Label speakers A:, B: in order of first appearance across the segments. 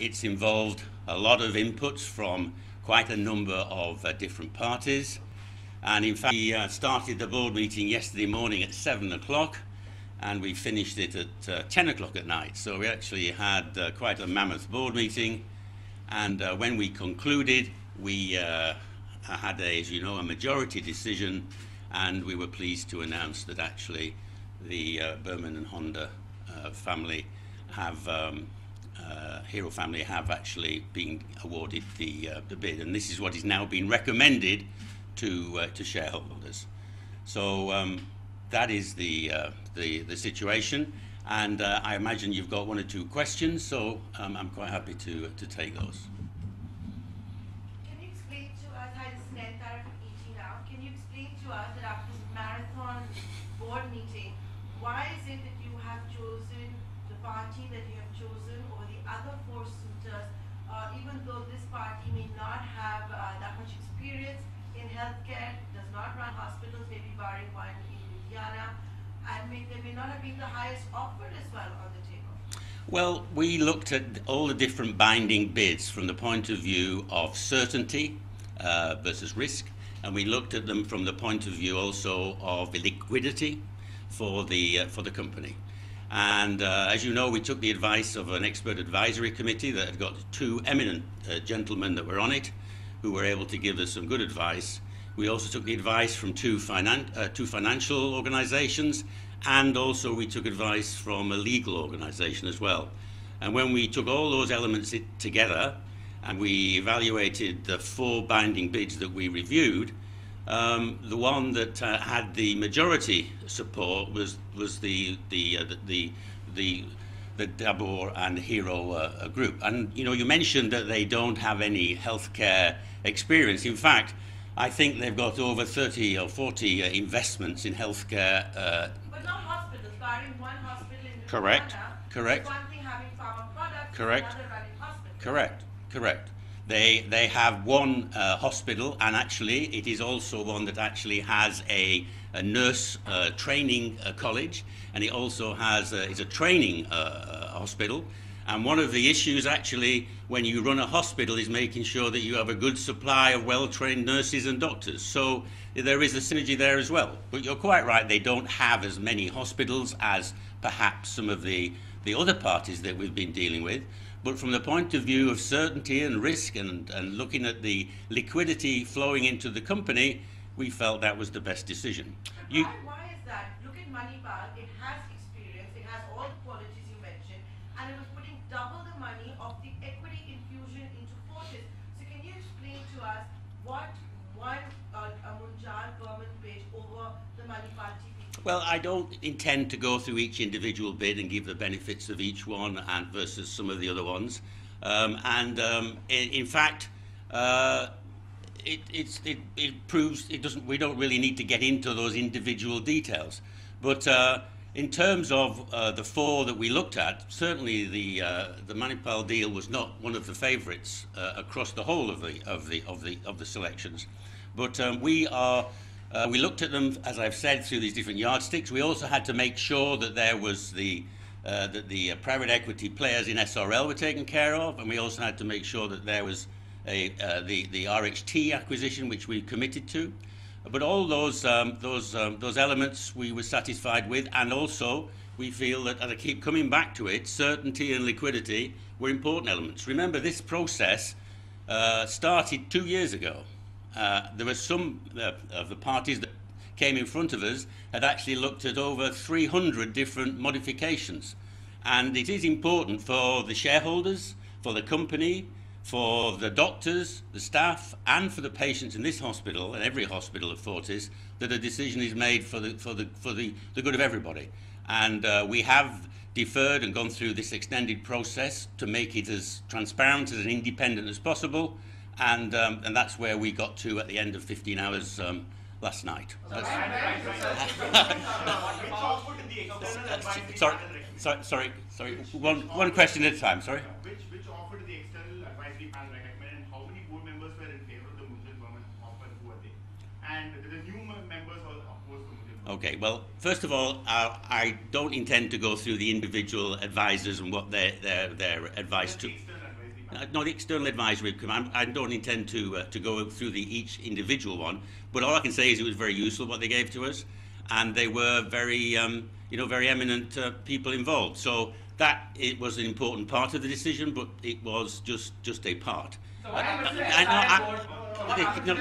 A: It's involved a lot of inputs from quite a number of different parties. And in fact, we started the board meeting yesterday morning at 7 o'clock and we finished it at 10 o'clock at night. So we actually had quite a mammoth board meeting. And when we concluded, we had, as you know, a majority decision, and we were pleased to announce that actually the Berman and Honda family have Hero family have actually been awarded the bid, and this is what is now being recommended to shareholders. So that is the situation, and I imagine you've got one or two questions. So I'm quite happy to take those.
B: Can you explain to us, hi, this is Nentara from ET now. Can you explain to us that after this marathon board meeting, why is it that you have chosen the party that you have chosen over the other four suitors, even though this party may not have that much experience in healthcare, does not run hospitals, maybe barring one in Ludhiana, and they may not have been the highest offer as well on the table?
A: Well, we looked at all the different binding bids from the point of view of certainty versus risk, and we looked at them from the point of view also of the liquidity for the company. And as you know, we took the advice of an expert advisory committee that had got two eminent gentlemen that were on it, who were able to give us some good advice. We also took the advice from two financial organisations, and also we took advice from a legal organisation as well. And when we took all those elements together and we evaluated the four binding bids that we reviewed, the one that had the majority support was the Dabur and Hero group. And you mentioned that they don't have any healthcare experience. In fact, I think they've got over 30 or 40 investments in healthcare.
B: But not hospitals, barring one hospital in
A: Correct.
B: Ludhiana.
A: Correct.
B: It's one thing having pharma products,
A: Correct.
B: another running hospitals.
A: Correct. They have one hospital, and actually it is also one that actually has a nurse training college, and it also has is a training hospital. And one of the issues actually when you run a hospital is making sure that you have a good supply of well-trained nurses and doctors. So there is a synergy there as well. But you're quite right, they don't have as many hospitals as perhaps some of the other parties that we've been dealing with. But from the point of view of certainty and risk and looking at the liquidity flowing into the company, we felt that was the best decision.
B: Why is that? Look at Manipal, it has experience, it has all the qualities you mentioned, and it was putting double the money of the equity infusion into Fortis. So can you explain to us what won a Munjal Berman bid over the Manipal TPP?
A: Well, I don't intend to go through each individual bid and give the benefits of each one and versus some of the other ones. In fact, it proves it doesn't. We don't really need to get into those individual details. But in terms of the four that we looked at, certainly the Manipal deal was not one of the favourites across the whole of the selections. But we looked at them, as I've said, through these different yardsticks. We also had to make sure that there was that the private equity players in SRL were taken care of, and we also had to make sure that there was the RHT acquisition, which we committed to. But all those elements we were satisfied with, and also we feel that, and I keep coming back to it, certainty and liquidity were important elements. Remember, this process started 2 years ago. There were some of the parties that came in front of us had actually looked at over 300 different modifications. And it is important for the shareholders, for the company, for the doctors, the staff, and for the patients in this hospital and every hospital at Fortis, that a decision is made for the good of everybody. And we have deferred and gone through this extended process to make it as transparent and independent as possible. And that's where we got to at the end of 15 hours last night. Sorry. One question at a time. Sorry.
C: Which offer did the external advisory panel recommend, and how many board members were in favor of the Munjal Berman offer? Who are they? And the new members were opposed to Munjal Berman.
A: Okay. Well, first of all, I don't intend to go through the individual advisors and what their advice to.
C: External advisory
A: No, the external advisory committee. I don't intend to go through each individual one, but all I can say is it was very useful what they gave to us, and they were very, very eminent people involved. So that it was an important part of the decision, but it was just a part.
D: So what happens to the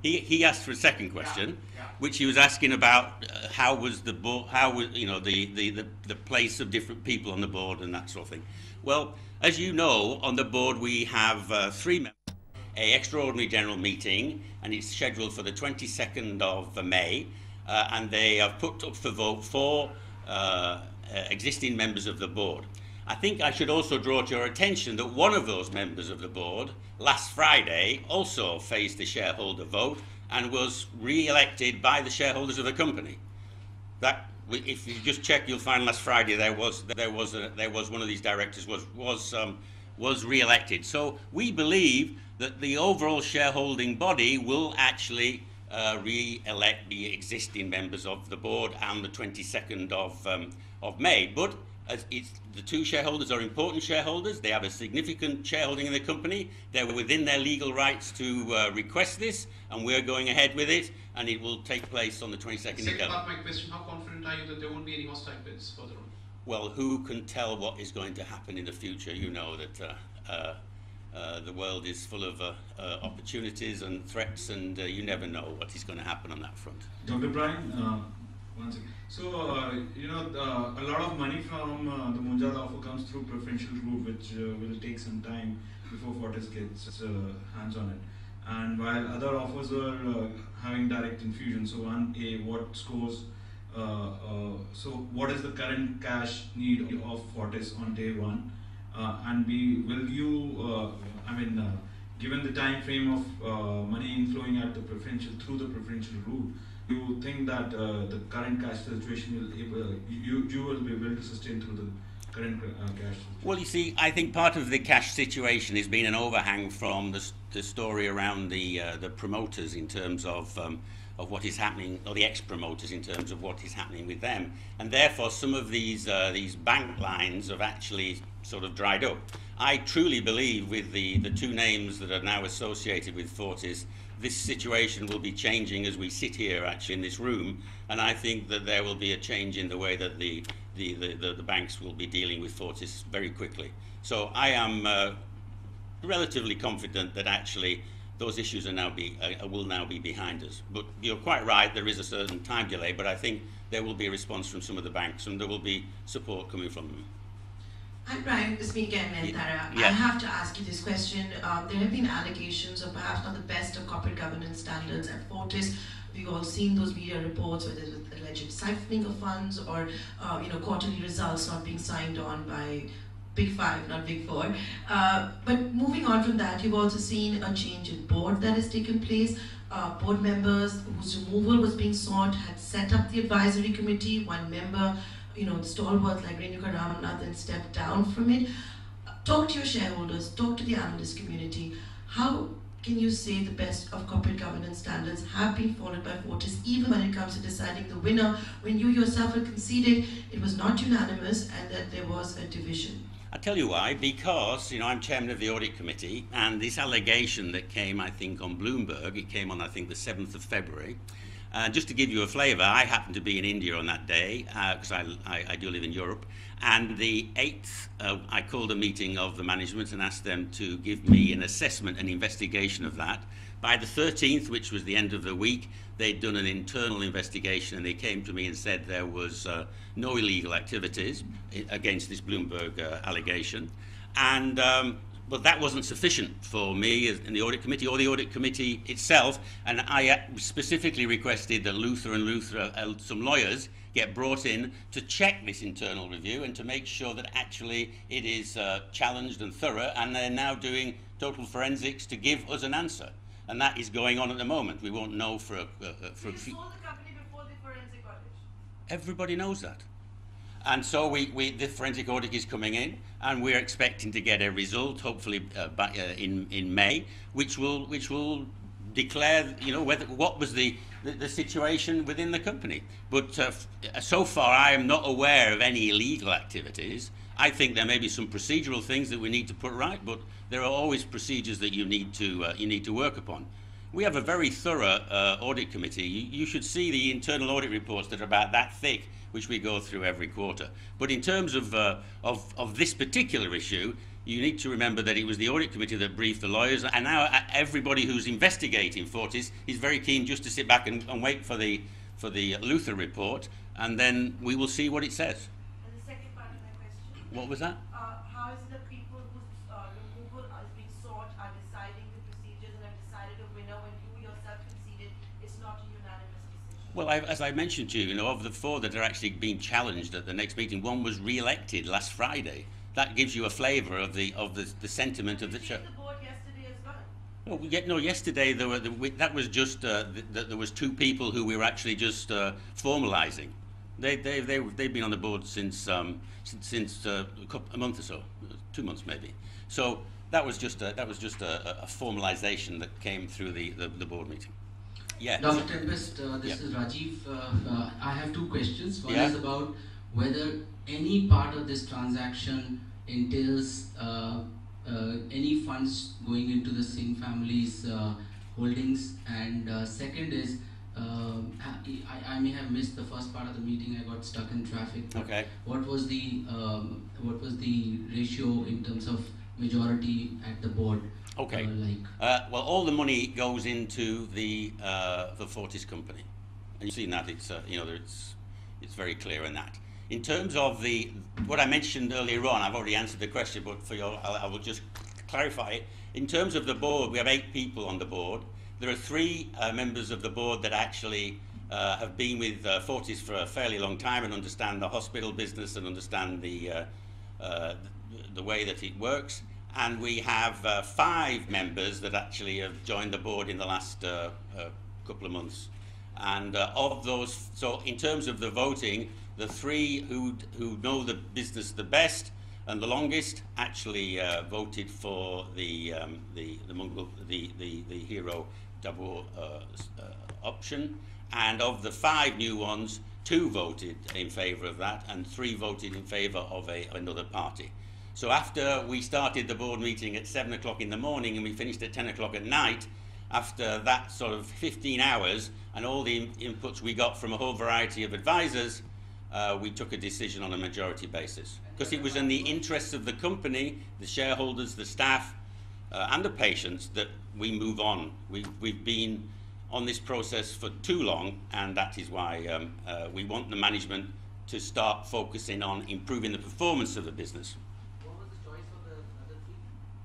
A: he asked for a second question, which he was asking about how was the board, how was the place of different people on the board and that sort of thing. Well, as you know, on the board we have 3 members. A extraordinary general meeting, and it's scheduled for the 22nd of May, and they have put up for vote 4 existing members of the board. I think I should also draw to your attention that one of those members of the board last Friday also faced the shareholder vote and was re-elected by the shareholders of the company. That, if you just check, you'll find last Friday there was one of these directors was re-elected. So we believe that the overall shareholding body will actually re-elect the existing members of the board on the 22nd of May. But the 2 shareholders are important shareholders. They have a significant shareholding in the company. They're within their legal rights to request this, and we're going ahead with it, and it will take place on the 22nd of
E: Second
A: November.
E: part of my question, how confident are you that there won't be any hostile bids further on?
A: Well, who can tell what is going to happen in the future? You know that the world is full of opportunities and threats, and you never know what is going to happen on that front.
F: Dr. Brian, one second. So, a lot of money from the Munjal offer comes through preferential route, which will take some time before Fortis gets hands on it. And while other offers were having direct infusion, so what scores? So, what is the current cash need of Fortis on day 1? And B, will you, given the time frame of money inflowing at the through the preferential route, you think that the current cash situation you will be able to sustain through the current cash situation?
A: Well, you see, I think part of the cash situation has been an overhang from the story around the promoters in terms of what is happening, or the ex-promoters in terms of what is happening with them, and therefore some of these bank lines have actually sort of dried up. I truly believe with the 2 names that are now associated with Fortis, this situation will be changing as we sit here actually in this room, and I think that there will be a change in the way that the banks will be dealing with Fortis very quickly. So I am relatively confident that actually those issues will now be behind us. But you're quite right, there is a certain time delay, but I think there will be a response from some of the banks, and there will be support coming from them.
G: Hi Brian, this is me again, Mentara.
A: Yeah.
G: I have to ask you this question. There have been allegations of perhaps not the best of corporate governance standards at Fortis. We've all seen those media reports, whether it's with alleged siphoning of funds or quarterly results not being signed on by Big 5, not Big 4. But moving on from that, you've also seen a change in board that has taken place. Board members whose removal was being sought had set up the advisory committee. One member, stalwart like Renuka Ramanathan stepped down from it. Talk to your shareholders, talk to the analyst community. How can you say the best of corporate governance standards have been followed by Fortis, even when it comes to deciding the winner, when you yourself had conceded it was not unanimous and that there was a division?
A: I'll tell you why, because I'm chairman of the audit committee, and this allegation that came, I think, on Bloomberg, it came on, I think, the 7th of February. Just to give you a flavour, I happened to be in India on that day, because I do live in Europe, and the 8th, I called a meeting of the management and asked them to give me an assessment and investigation of that. By the 13th, which was the end of the week, they'd done an internal investigation, and they came to me and said there was no illegal activities against this Bloomberg allegation. And but that wasn't sufficient for me in the audit committee or the audit committee itself, and I specifically requested that Luther and some lawyers get brought in to check this internal review and to make sure that actually it is challenged and thorough, and they're now doing total forensics to give us an answer. And that is going on at the moment. We won't know for a few...
B: You sold the company before the forensic audit.
A: Everybody knows that. And so the forensic audit is coming in, and we're expecting to get a result, hopefully in May, which will declare, what was the situation within the company. But so far, I am not aware of any illegal activities, I think there may be some procedural things that we need to put right, but there are always procedures that you need to work upon. We have a very thorough audit committee. You should see the internal audit reports that are about that thick, which we go through every quarter. But in terms of this particular issue, you need to remember that it was the audit committee that briefed the lawyers, and now everybody who's investigating Fortis is very keen just to sit back and wait for the Luther report, and then we will see what it says.
B: And the second part of my question.
A: What was that?
B: How is it that people whose removal is being sought are deciding the procedures and have decided a winner when you yourself conceded it's not a unanimous decision?
A: Well, as I mentioned to you, of the 4 that are actually being challenged at the next meeting, 1 was re-elected last Friday. That gives you a flavour of the sentiment of the church.
B: The board yesterday as well.
A: No, yesterday that was just there was 2 people who we were actually just formalising. They've been on the board since a month or so, 2 months maybe. So that was just a formalisation that came through the board meeting. Yeah.
D: Dr. Tempest, this
A: Yeah.
D: is Rajiv. I have 2 questions. One
A: Yeah.
D: is about whether any part of this transaction entails any funds going into the Singh family's holdings, and second is I may have missed the first part of the meeting. I got stuck in traffic.
A: Okay.
D: What was the ratio in terms of majority at the board?
A: Okay. Well, all the money goes into the Fortis company, and you've seen that. It's very clear in that. In terms of what I mentioned earlier on, I've already answered the question, but I will just clarify it. In terms of the board, we have 8 people on the board. There are 3 members of the board that actually have been with Fortis for a fairly long time and understand the hospital business and understand the way that it works. And we have 5 members that actually have joined the board in the last couple of months. And of those, so in terms of the voting, the 3 who know the business the best and the longest actually voted for the hero double option, and of the 5 new ones, 2 voted in favour of that, and 3 voted in favour of another party. So after we started the board meeting at 7 o'clock in the morning and we finished at 10 o'clock at night, after that sort of 15 hours and all the inputs we got from a whole variety of advisors, we took a decision on a majority basis. Because it was in the interests of the company, the shareholders, the staff, and the patients that we move on. We've been on this process for too long, and that is why we want the management to start focusing on improving the performance of the business.
D: What was the choice of the other 3?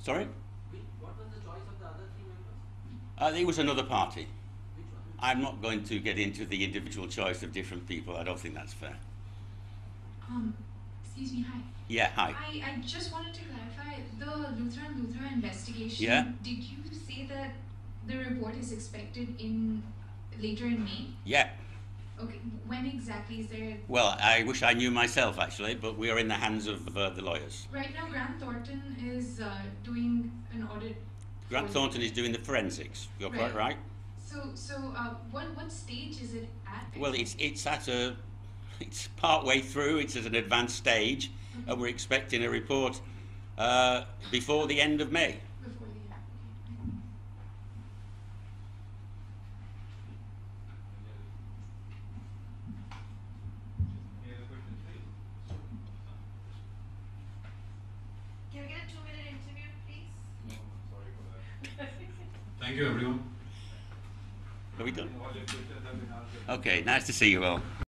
A: Sorry?
D: What was the choice of the other 3 members?
A: It was another party.
D: Which one?
A: I'm not going to get into the individual choice of different people. I don't think that's fair.
H: Excuse me, hi.
A: Yeah, hi.
H: I just wanted to clarify the Luther investigation.
A: Yeah.
H: Did you say that the report is expected later in May?
A: Yeah.
H: Okay. When exactly is there?
A: Well, I wish I knew myself actually, but we are in the hands of the lawyers.
H: Right now, Grant Thornton is doing an audit.
A: Grant Thornton is doing the forensics. You're quite right.
H: So what stage is it at?
A: Well, it's part way through. It's at an advanced stage,
H: Okay.
A: and we're expecting a report before the end of May.
H: Before the
B: Can we get a 2-minute interview, please?
F: No, sorry for that. Thank you, everyone.
A: Are we done?
F: All your questions have been answered.
A: Okay, nice to see you all.